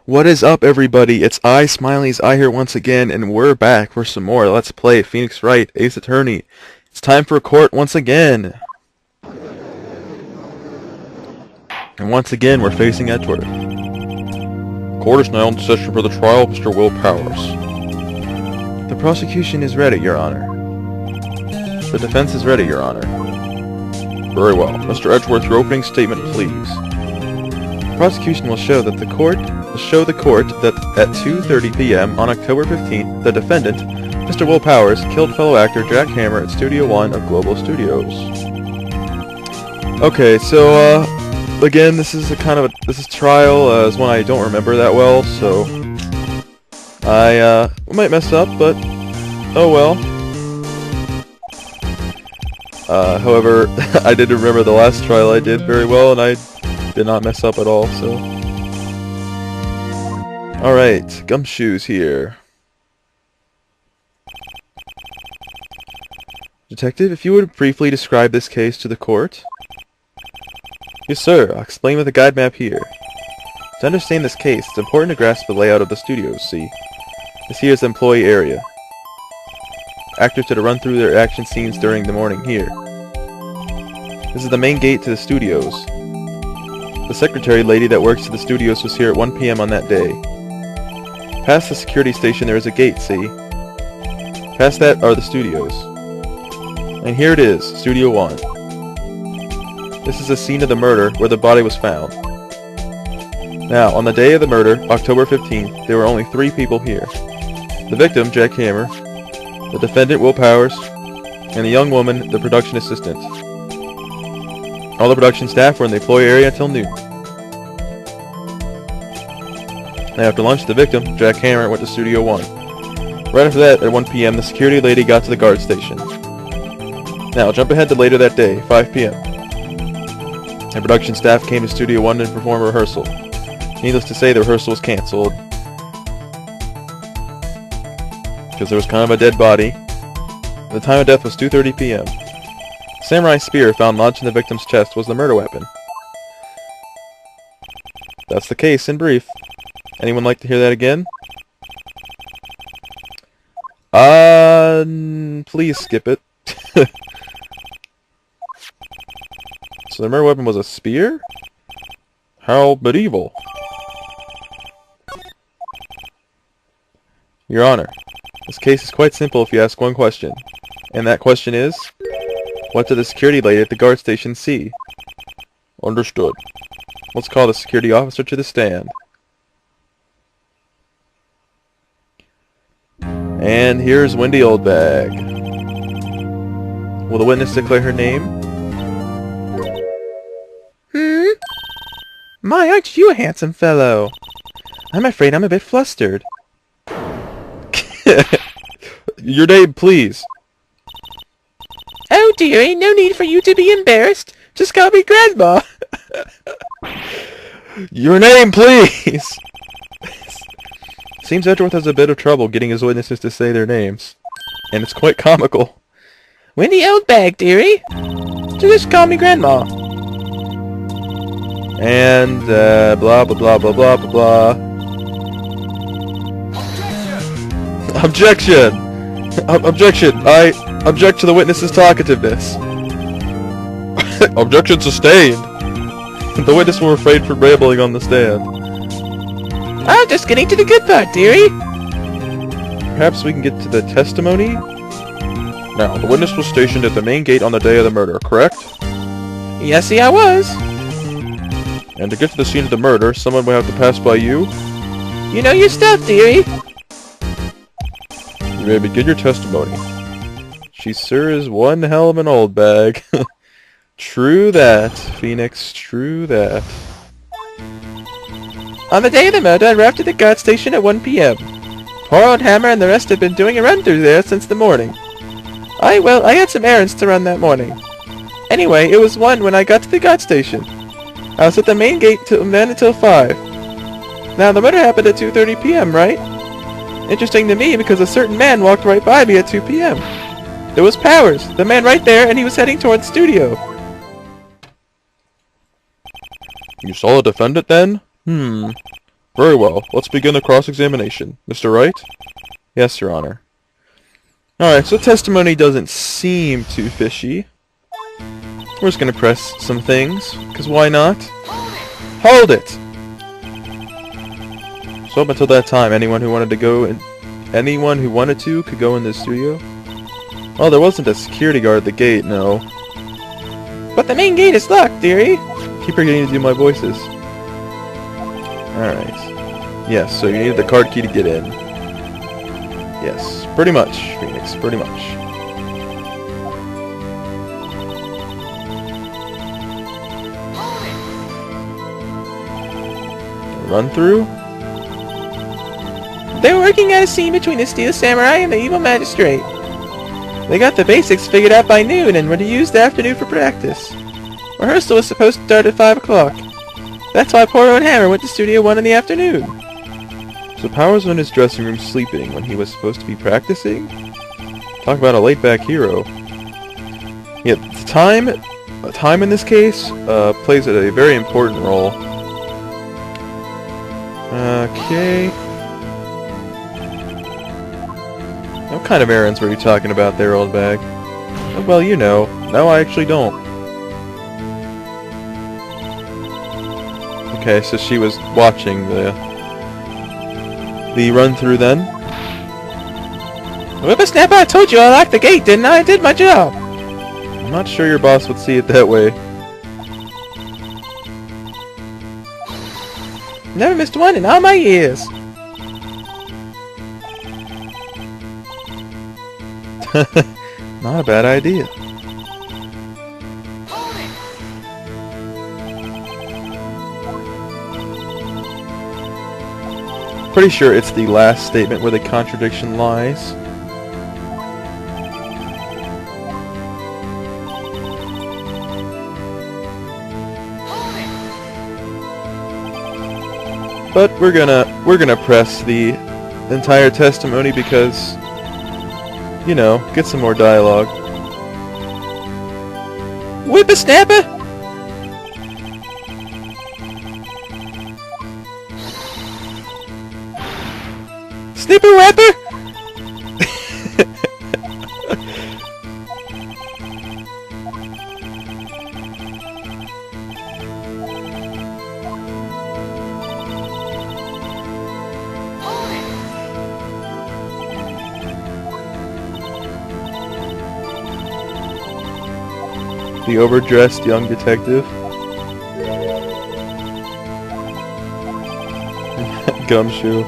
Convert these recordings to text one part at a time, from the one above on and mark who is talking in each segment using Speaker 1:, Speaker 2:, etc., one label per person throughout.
Speaker 1: What is up, everybody? It's ISmileyzI here once again, and we're back for some more Let's Play Phoenix Wright, Ace Attorney. It's time for court once again. And once again, we're facing Edgeworth. Court is now in session for the trial of Mr. Will Powers. The prosecution is ready, Your Honor. The defense is ready, Your Honor. Very well. Mr. Edgeworth, your opening statement, please. The prosecution will show the court that at 2:30 p.m. on October 15th, the defendant, Mr. Will Powers, killed fellow actor Jack Hammer at Studio 1 of Global Studios. Okay, so again, this is trial is one I don't remember that well, so I might mess up, but oh well. However, I did remember the last trial I did very well, and I did not mess up at all, so. Alright, Gumshoes here. Detective, if you would briefly describe this case to the court. Yes, sir. I'll explain with a guide map here. To understand this case, it's important to grasp the layout of the studios, see? This here is the employee area. Actors are to run through their action scenes during the morning here. This is the main gate to the studios. The secretary lady that works at the studios was here at 1 p.m. on that day. Past the security station there is a gate, see? Past that are the studios. And here it is, Studio 1. This is the scene of the murder where the body was found. Now, on the day of the murder, October 15th, there were only 3 people here. The victim, Jack Hammer, the defendant, Will Powers, and the young woman, the production assistant. All the production staff were in the employee area until noon. After lunch, the victim, Jack Hammer, went to Studio 1. Right after that, at 1 p.m., the security lady got to the guard station. Now, jump ahead to later that day, 5 p.m. The production staff came to Studio 1 to perform a rehearsal. Needless to say, the rehearsal was cancelled. Because there was kind of a dead body. The time of death was 2:30 p.m. The samurai spear found lodged in the victim's chest was the murder weapon. That's the case, in brief. Anyone like to hear that again? Please skip it. So the murder weapon was a spear? How medieval. Your Honor, this case is quite simple if you ask one question. And that question is, what did the security lady at the guard station see? Understood. Let's call the security officer to the stand. And here's Wendy Oldbag. Will the witness declare her name? My, aren't you a handsome fellow? I'm afraid I'm a bit flustered. Your name, please.
Speaker 2: Oh dearie, no need for you to be embarrassed. Just call me Grandma.
Speaker 1: Your name, please! Seems Edgeworth has a bit of trouble getting his witnesses to say their names. And it's quite comical.
Speaker 2: Wendy Oldbag, dearie. So just call me Grandma.
Speaker 1: And, blah, blah, blah, blah, blah, blah, blah. Objection! Objection! I object to the witness's talkativeness. Objection sustained. The witness will refrain from rambling on the stand.
Speaker 2: I'm just getting to the good part, dearie.
Speaker 1: Perhaps we can get to the testimony? Now, the witness was stationed at the main gate on the day of the murder, correct?
Speaker 2: Yesy, I was.
Speaker 1: And to get to the scene of the murder, someone would have to pass by you?
Speaker 2: You know your stuff, dearie.
Speaker 1: You may begin your testimony. She sure is one hell of an old bag. True that, Phoenix, true that.
Speaker 2: On the day of the murder, I arrived at the guard station at 1 p.m. Poor old Hammer and the rest have been doing a run through there since the morning. I had some errands to run that morning. Anyway, it was 1 when I got to the guard station. I was at the main gate then until 5. Now, the murder happened at 2:30 p.m., right? Interesting to me because a certain man walked right by me at 2 p.m. There was Powers, the man right there, and he was heading toward the studio.
Speaker 1: You saw the defendant then? Very well. Let's begin the cross-examination. Mr. Wright? Yes, Your Honor. Alright, so testimony doesn't seem too fishy. We're just gonna press some things, because why not? Hold it! So up until that time, anyone who wanted to could go in the studio? Oh, there wasn't a security guard at the gate, no.
Speaker 2: But the main gate is locked, dearie.
Speaker 1: Keep forgetting to do my voices. Alright. Yes, so you needed the card key to get in. Yes, pretty much, Phoenix, pretty much. Run through?
Speaker 2: They were working out a scene between the Steel Samurai and the evil magistrate. They got the basics figured out by noon and were to use the afternoon for practice. Rehearsal was supposed to start at 5 o'clock. That's why poor old Hammer went to Studio 1 in the afternoon.
Speaker 1: So Powers was in his dressing room sleeping when he was supposed to be practicing? Talk about a laid-back hero. Yeah, time in this case plays a very important role. Okay. What kind of errands were you talking about there, old bag? Well, you know. No, I actually don't. Okay, so she was watching the run-through then.
Speaker 2: Whippersnapper, I told you I locked the gate, didn't I? I did my job.
Speaker 1: I'm not sure your boss would see it that way.
Speaker 2: Never missed one in all my years.
Speaker 1: Not a bad idea. Pretty sure it's the last statement where the contradiction lies. But we're gonna press the entire testimony because, you know, get some more dialogue.
Speaker 2: Whippersnapper! Snipper Rapper!
Speaker 1: The overdressed young detective. Gumshoe.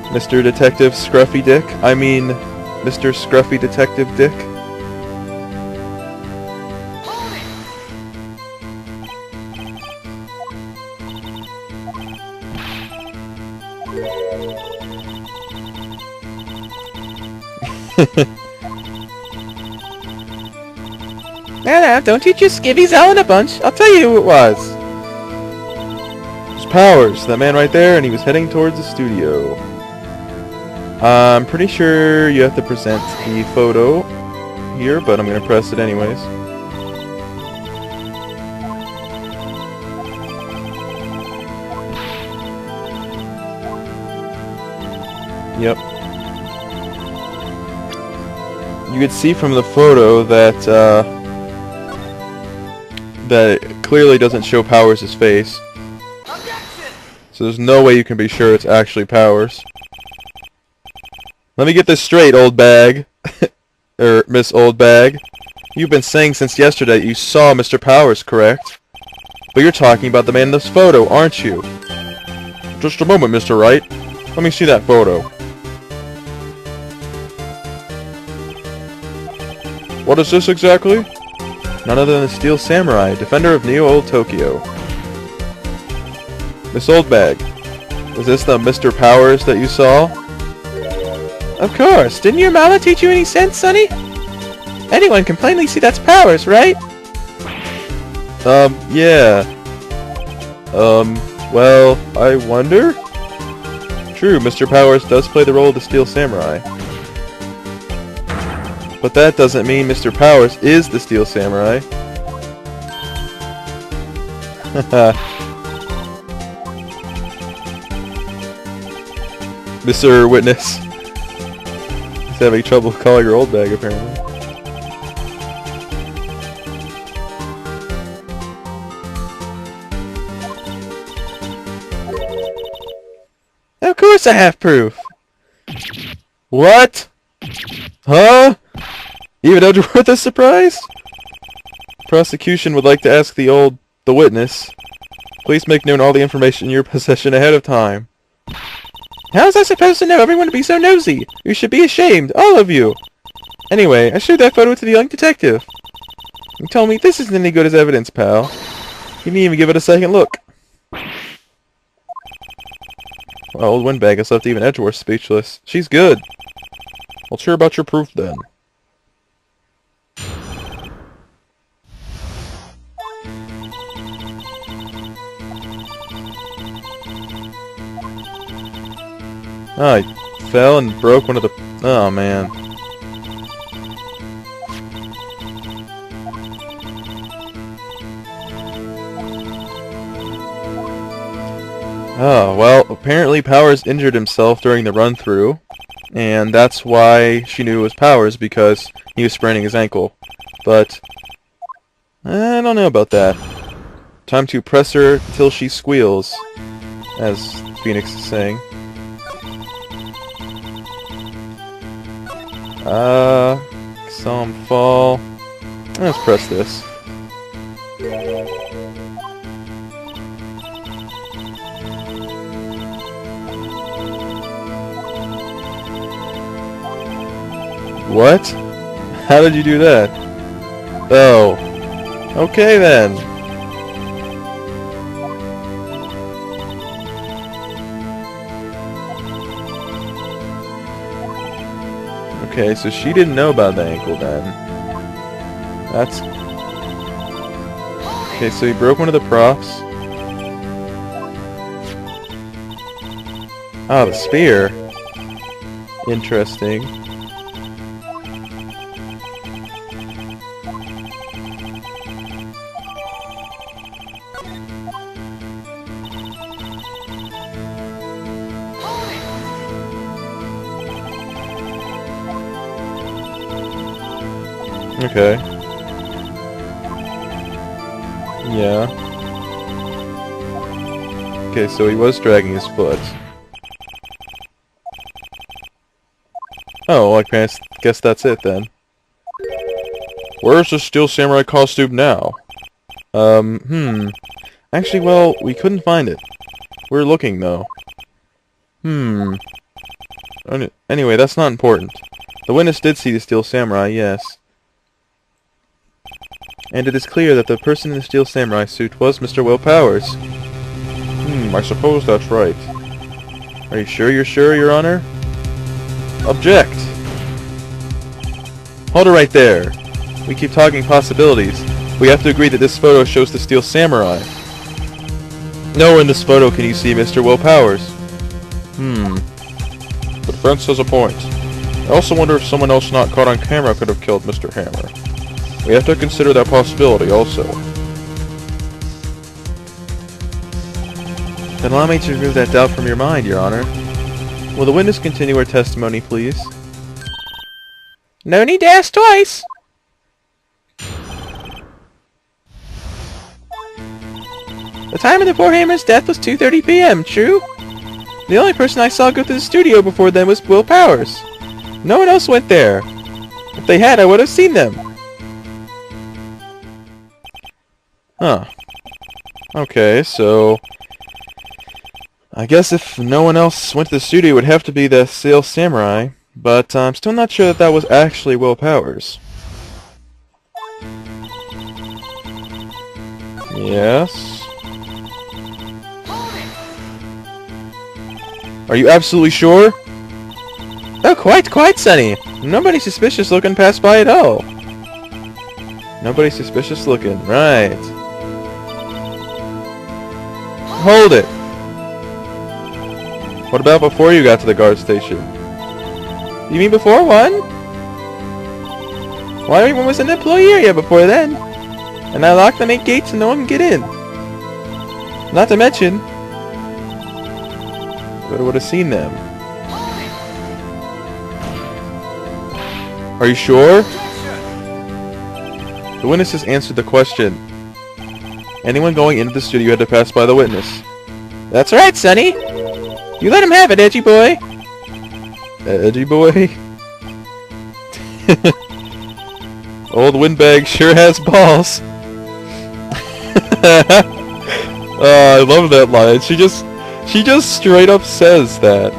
Speaker 1: Mr. Detective Scruffy Dick. I mean, Mr. Scruffy Detective Dick.
Speaker 2: Now, don't teach your skivvies all in a bunch. I'll tell you who it was.
Speaker 1: It was Powers, that man right there, and he was heading towards the studio. I'm pretty sure you have to present the photo here, but I'm going to press it anyways. Yep. You could see from the photo that that it clearly doesn't show Powers' face. So there's no way you can be sure it's actually Powers. Let me get this straight, old bag. Miss Old Bag. You've been saying since yesterday that you saw Mr. Powers, correct? But you're talking about the man in this photo, aren't you? Just a moment, Mr. Wright. Let me see that photo. What is this exactly? None other than the Steel Samurai, defender of Neo Old Tokyo. Miss Old Bag, is this the Mr. Powers that you saw?
Speaker 2: Of course. Didn't your mama teach you any sense, sonny? Anyone can plainly see that's Powers, right?
Speaker 1: Yeah. Well, I wonder? True, Mr. Powers does play the role of the Steel Samurai. But that doesn't mean Mr. Powers is the Steel Samurai. Haha. Mr. Witness. He's having trouble calling your old bag, apparently.
Speaker 2: Of course I have proof.
Speaker 1: What? Huh? Even Edgeworth is surprised? Prosecution would like to ask the witness. Please make known all the information in your possession ahead of time.
Speaker 2: How was I supposed to know everyone to be so nosy? You should be ashamed, all of you. Anyway, I showed that photo to the young detective. He told me this isn't any good as evidence, pal.
Speaker 1: He didn't even give it a second look. Well, old Windbag has left even Edgeworth speechless. She's good. Let's hear about your proof then. Oh, he fell and broke one of the... Oh, man. Oh, well, apparently Powers injured himself during the run-through, and that's why she knew it was Powers, because he was spraining his ankle. But I don't know about that. Time to press her till she squeals, as Phoenix is saying. Saw him fall. Let's press this. What? How did you do that? Oh. Okay then. Okay, so she didn't know about the ankle then. That's... Okay, so he broke one of the props. Ah, the spear. Interesting. Okay. Yeah. Okay, so he was dragging his foot. Oh, well, I guess that's it then. Where's the Steel Samurai costume now? Actually, well, we couldn't find it. We're looking, though. Anyway, that's not important. The witness did see the Steel Samurai, yes. And it is clear that the person in the Steel Samurai suit was Mr. Will Powers. I suppose that's right. Are you sure you're sure, Your Honor? Object! Hold it right there. We keep talking possibilities. We have to agree that this photo shows the Steel Samurai. Nowhere in this photo can you see Mr. Will Powers. The defense has a point. I also wonder if someone else not caught on camera could have killed Mr. Hammer. We have to consider that possibility also. Then allow me to remove that doubt from your mind, Your Honor. Will the witness continue her testimony, please?
Speaker 2: No need to ask twice! The time of the poor Hammer's death was 2:30 p.m., true? The only person I saw go to the studio before then was Will Powers. No one else went there. If they had, I would have seen them.
Speaker 1: Huh. Okay, so... I guess if no one else went to the studio, it would have to be the Steel Samurai, but I'm still not sure that that was actually Will Powers. Yes? Are you absolutely sure?
Speaker 2: Oh, quite, Sonny. Nobody suspicious looking passed by at all.
Speaker 1: Nobody suspicious looking, right. Hold it! What about before you got to the guard station?
Speaker 2: You mean before one? Well, everyone was an employee area before then. And I locked the main gates so no one can get in. Not to mention...
Speaker 1: I would have seen them. Are you sure? The witnesses answered the question. Anyone going into the studio had to pass by the witness.
Speaker 2: That's right, Sonny. You let him have it, edgy boy.
Speaker 1: Edgy boy? Old windbag sure has balls. I love that line. She just straight up says that.